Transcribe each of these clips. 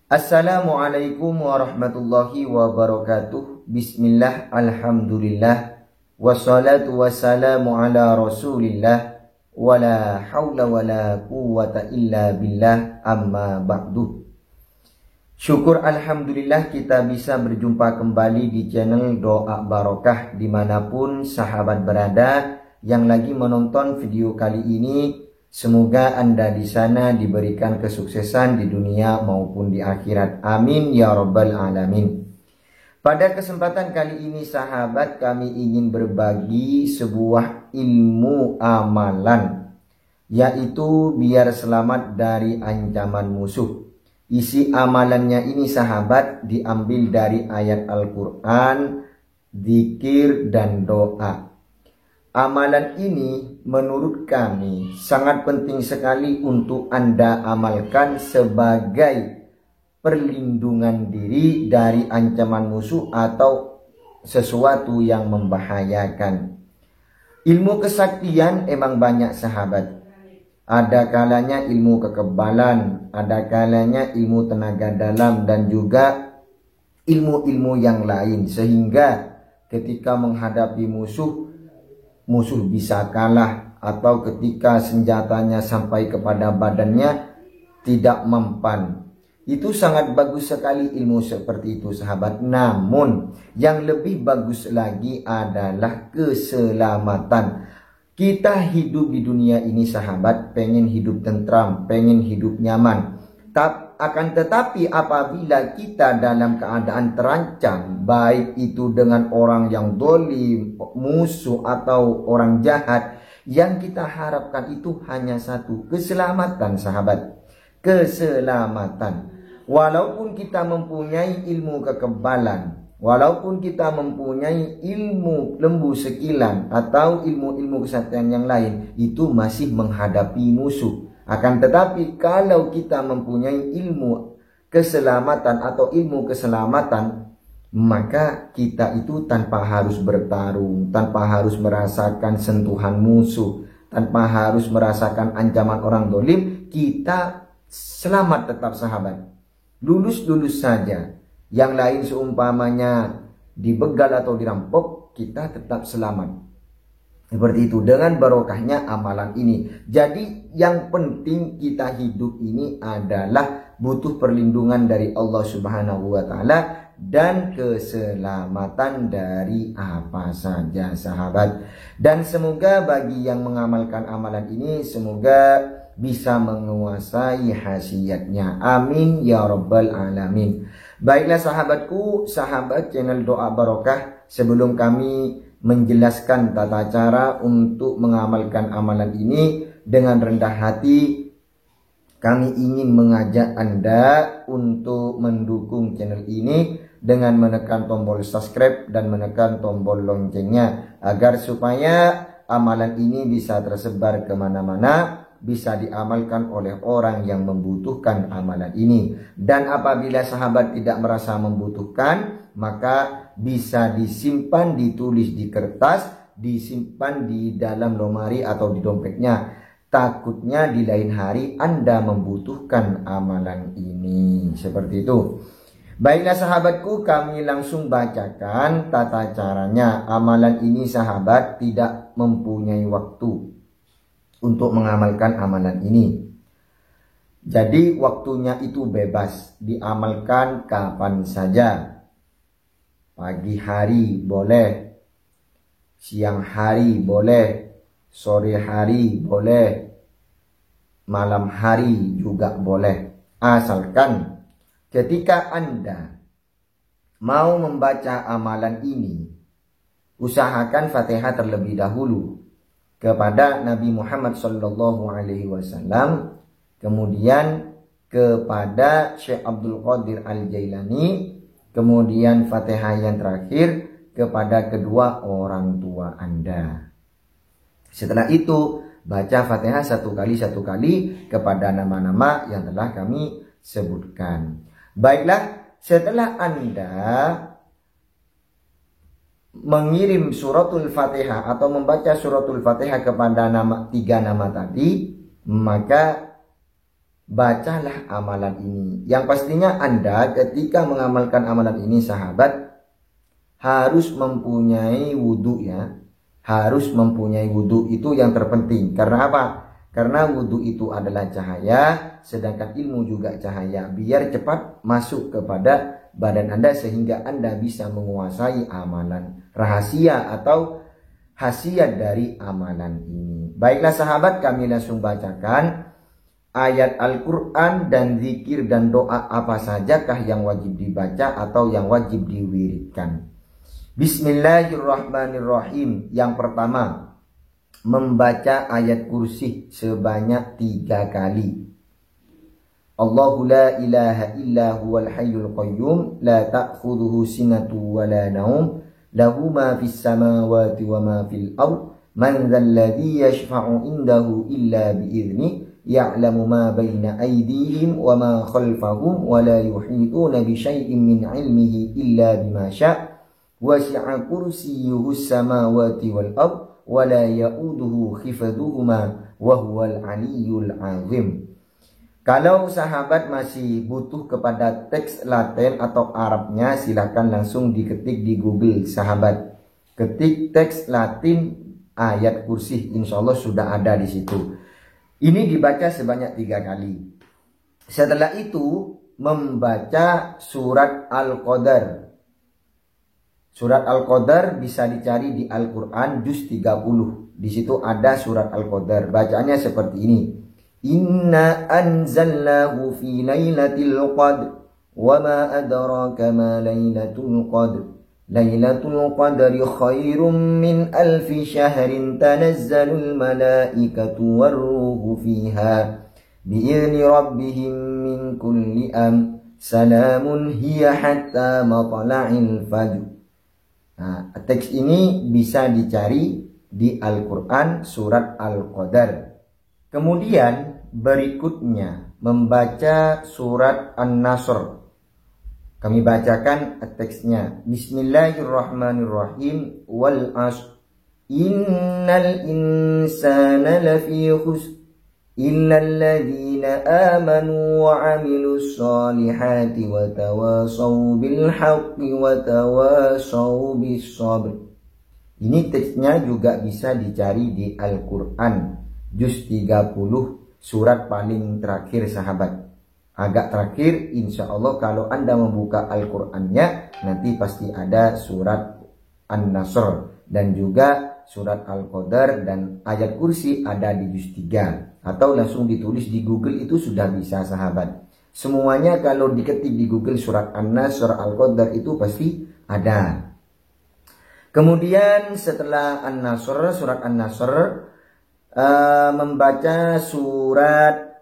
Assalamualaikum warahmatullahi wabarakatuh. Bismillah, alhamdulillah, wassalatu wassalamu ala rasulillah, wala hawla wala quwwata illa billah, amma ba'du. Syukur alhamdulillah kita bisa berjumpa kembali di channel Doa Barokah dimanapun sahabat berada yang lagi menonton video kali ini. Semoga Anda di sana diberikan kesuksesan di dunia maupun di akhirat. Amin ya rabbal alamin. Pada kesempatan kali ini sahabat, kami ingin berbagi sebuah ilmu amalan, yaitu biar selamat dari ancaman musuh. Isi amalannya ini sahabat diambil dari ayat Al-Quran, zikir dan doa. Amalan ini menurut kami sangat penting sekali untuk Anda amalkan sebagai perlindungan diri dari ancaman musuh atau sesuatu yang membahayakan. Ilmu kesaktian emang banyak sahabat. Ada kalanya ilmu kekebalan, ada kalanya ilmu tenaga dalam dan juga ilmu-ilmu yang lain. Sehingga ketika menghadapi musuh bisa kalah, atau ketika senjatanya sampai kepada badannya tidak mempan. Itu sangat bagus sekali ilmu seperti itu sahabat. Namun yang lebih bagus lagi adalah keselamatan. Kita hidup di dunia ini sahabat, pengen hidup tentram, pengen hidup nyaman. Akan tetapi apabila kita dalam keadaan terancam, baik itu dengan orang yang dolim, musuh atau orang jahat, yang kita harapkan itu hanya satu, keselamatan sahabat. Keselamatan. Walaupun kita mempunyai ilmu kekebalan, walaupun kita mempunyai ilmu lembu sekilan atau ilmu-ilmu kesaktian yang lain, itu masih menghadapi musuh. Akan tetapi kalau kita mempunyai ilmu keselamatan atau ilmu keselamatan, maka kita itu tanpa harus bertarung, tanpa harus merasakan sentuhan musuh, tanpa harus merasakan ancaman orang dolim, kita selamat tetap sahabat. Lulus-lulus saja. Yang lain seumpamanya dibegal atau dirampok, kita tetap selamat. Seperti itu dengan barokahnya amalan ini. Jadi yang penting kita hidup ini adalah butuh perlindungan dari Allah Subhanahu wa taala dan keselamatan dari apa saja sahabat. Dan semoga bagi yang mengamalkan amalan ini, semoga bisa menguasai khasiatnya. Amin ya rabbal alamin. Baiklah sahabatku, sahabat channel Doa Barokah, sebelum kami menjelaskan tata cara untuk mengamalkan amalan ini dengan rendah hati, kami ingin mengajak Anda untuk mendukung channel ini dengan menekan tombol subscribe dan menekan tombol loncengnya, agar supaya amalan ini bisa tersebar kemana-mana, bisa diamalkan oleh orang yang membutuhkan amalan ini. Dan apabila sahabat tidak merasa membutuhkan, maka bisa disimpan, ditulis di kertas, disimpan di dalam lemari atau di dompetnya. Takutnya di lain hari Anda membutuhkan amalan ini. Seperti itu. Baiklah sahabatku, kami langsung bacakan tata caranya. Amalan ini sahabat tidak mempunyai waktu untuk mengamalkan amalan ini. Jadi waktunya itu bebas, diamalkan kapan saja. Pagi hari boleh, siang hari boleh, sore hari boleh, malam hari juga boleh. Asalkan ketika Anda mau membaca amalan ini, usahakan Fatihah terlebih dahulu kepada Nabi Muhammad SAW, kemudian kepada Syekh Abdul Qadir Al-Jailani, kemudian Fatihah yang terakhir kepada kedua orang tua Anda. Setelah itu baca Fatihah satu kali kepada nama-nama yang telah kami sebutkan. Baiklah, setelah Anda mengirim suratul Fatihah atau membaca suratul Fatihah kepada tiga nama tadi, maka bacalah amalan ini. Yang pastinya Anda ketika mengamalkan amalan ini sahabat harus mempunyai wudhu ya. Harus mempunyai wudhu, itu yang terpenting. Karena apa? Karena wudhu itu adalah cahaya, sedangkan ilmu juga cahaya. Biar cepat masuk kepada badan Anda sehingga Anda bisa menguasai amalan rahasia atau khasiat dari amalan ini. Baiklah sahabat, kami langsung bacakan ayat Al-Quran dan zikir dan doa apa sajakah yang wajib dibaca atau yang wajib diwiridkan. Bismillahirrahmanirrahim. Yang pertama, membaca ayat kursi sebanyak 3 kali. Allahu la ilaha illa huwal hayyul qayyum la ta'khudhuhu sinatu wa la naum lahu ma fis samawati wa ma fil ard man dzal ladzi yashfa'u indahu illa bi idzni ya'lamu ma baina aydihim wa ma khalfahum wa la yuhituna bi syai'in min 'ilmihi illa bima syaa' wasi'a kursiyyuhu samawati wal ard wa la ya'uduhu khifdhuhuma wa huwal 'aliyyul 'azim. Kalau sahabat masih butuh kepada teks Latin atau Arabnya, silakan langsung diketik di Google sahabat. Ketik teks Latin ayat kursi, insya Allah sudah ada di situ. Ini dibaca sebanyak 3 kali. Setelah itu membaca surat Al-Qadar. Surat Al-Qadar bisa dicari di Al-Quran juz 30. Di situ ada surat Al-Qadar. Bacaannya seperti ini. Inna anzalnahu fi lailatul qadr wa ma adraka ma lailatul qadr. Lailatul qadri khairum min alfi syahrin tanazzalul malaikatu warruhu fiha bi'izni rabbihim min kulli salamun hiya hatta matla'il fajr. Nah, teks ini bisa dicari di Al-Quran surat Al-Qadar. Kemudian berikutnya membaca surat An-Nasr. Kami bacakan teksnya. Bismillahirrahmanirrahim. Wal 'ashr. Innal insana lafi khusr illa alladhina amanu wa 'amilus solihati wa tawasaw bil haqqi wa tawasaw bis sabr. Ini teksnya juga bisa dicari di Al-Quran juz 30 surat paling terakhir sahabat. Agak terakhir, insya Allah kalau Anda membuka Al-Qurannya nanti pasti ada surat An-Nasr dan juga surat Al-Qadar dan ayat kursi ada di juz 3. Atau langsung ditulis di Google itu sudah bisa sahabat. Semuanya kalau diketik di Google surat An-Nasr, Al-Qadar itu pasti ada. Kemudian setelah An-Nasr, surat An-Nasr, membaca surat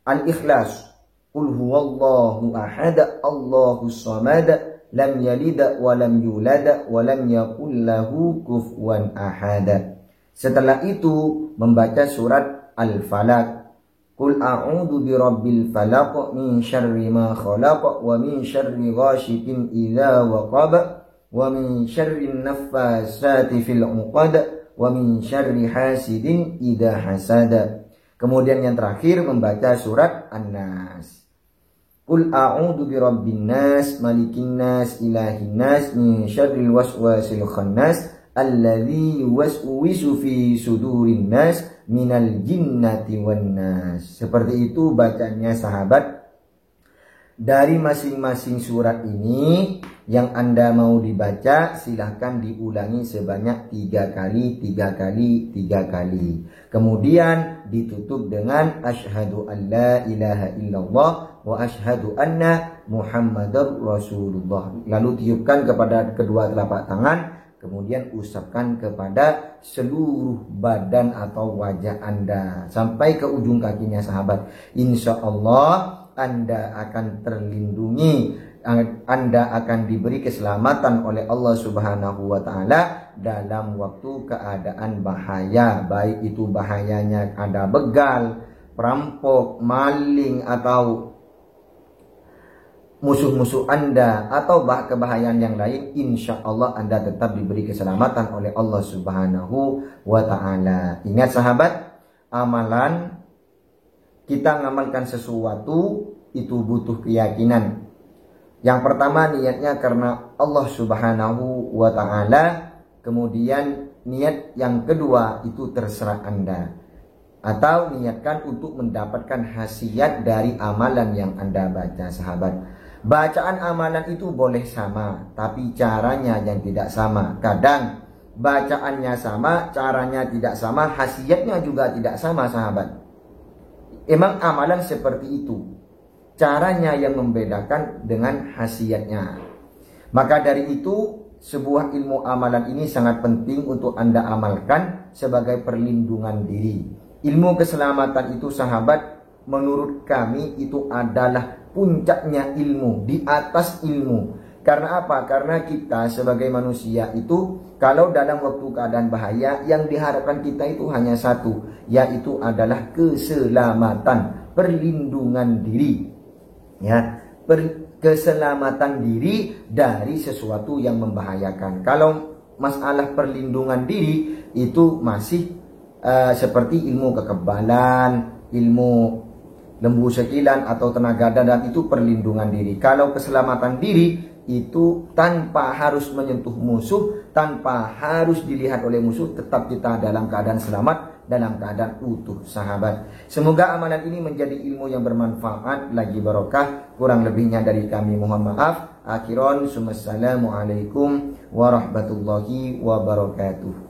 Al-Ikhlas. Qul huwallahu ahad, Allahus samad, lam yalid wa lam yulad wa lam yakul lahu kufuwan ahad. Setelah itu membaca surat Al-Falaq. Qul a'udzu birabbil falaq min syarri ma khalaq wa min syarri ghasyikin idza waqab wa min syarri naffasati fil 'uqad wa min syarri hasidin idza hasada. Kemudian yang terakhir membaca surat An-Nas. Qul a'udzu birabbin nas, malikin nas, ilahin nas, min syarril waswasil khannas alladzi yuwaswisu fi sudurin nas minal jinnati wan nas. Seperti itu bacanya sahabat. Dari masing-masing surat ini yang Anda mau dibaca silahkan diulangi sebanyak 3 kali, 3 kali, 3 kali. Kemudian ditutup dengan asyhadu an la ilaha illallah wa asyhadu anna muhammadar rasulullah. Lalu tiupkan kepada kedua telapak tangan, kemudian usapkan kepada seluruh badan atau wajah Anda sampai ke ujung kakinya sahabat. Insya Allah Anda akan terlindungi, Anda akan diberi keselamatan oleh Allah Subhanahu wa Ta'ala dalam waktu keadaan bahaya, baik itu bahayanya ada begal, perampok, maling, atau musuh-musuh Anda, atau kebahayaan yang lain. Insya Allah Anda tetap diberi keselamatan oleh Allah Subhanahu wa Ta'ala. Ingat sahabat, amalan kita mengamalkan sesuatu itu butuh keyakinan. Yang pertama niatnya karena Allah Subhanahu wa ta'ala. Kemudian niat yang kedua itu terserah Anda. Atau niatkan untuk mendapatkan khasiat dari amalan yang Anda baca, sahabat. Bacaan amalan itu boleh sama, tapi caranya yang tidak sama. Kadang bacaannya sama, caranya tidak sama, khasiatnya juga tidak sama, sahabat. Emang amalan seperti itu, caranya yang membedakan dengan khasiatnya. Maka dari itu, sebuah ilmu amalan ini sangat penting untuk Anda amalkan sebagai perlindungan diri. Ilmu keselamatan itu, sahabat, menurut kami itu adalah puncaknya ilmu, di atas ilmu. Karena apa? Karena kita sebagai manusia itu kalau dalam waktu keadaan bahaya, yang diharapkan kita itu hanya satu, yaitu adalah keselamatan, perlindungan diri. Ya, keselamatan diri dari sesuatu yang membahayakan. Kalau masalah perlindungan diri itu masih seperti ilmu kekebalan, ilmu lembu sekilan atau tenaga dalam, itu perlindungan diri. Kalau keselamatan diri itu tanpa harus menyentuh musuh, tanpa harus dilihat oleh musuh, tetap kita dalam keadaan selamat, dalam keadaan utuh, sahabat. Semoga amalan ini menjadi ilmu yang bermanfaat, lagi barokah. Kurang lebihnya dari kami mohon maaf. Akhiron, assalamualaikum warahmatullahi wabarakatuh.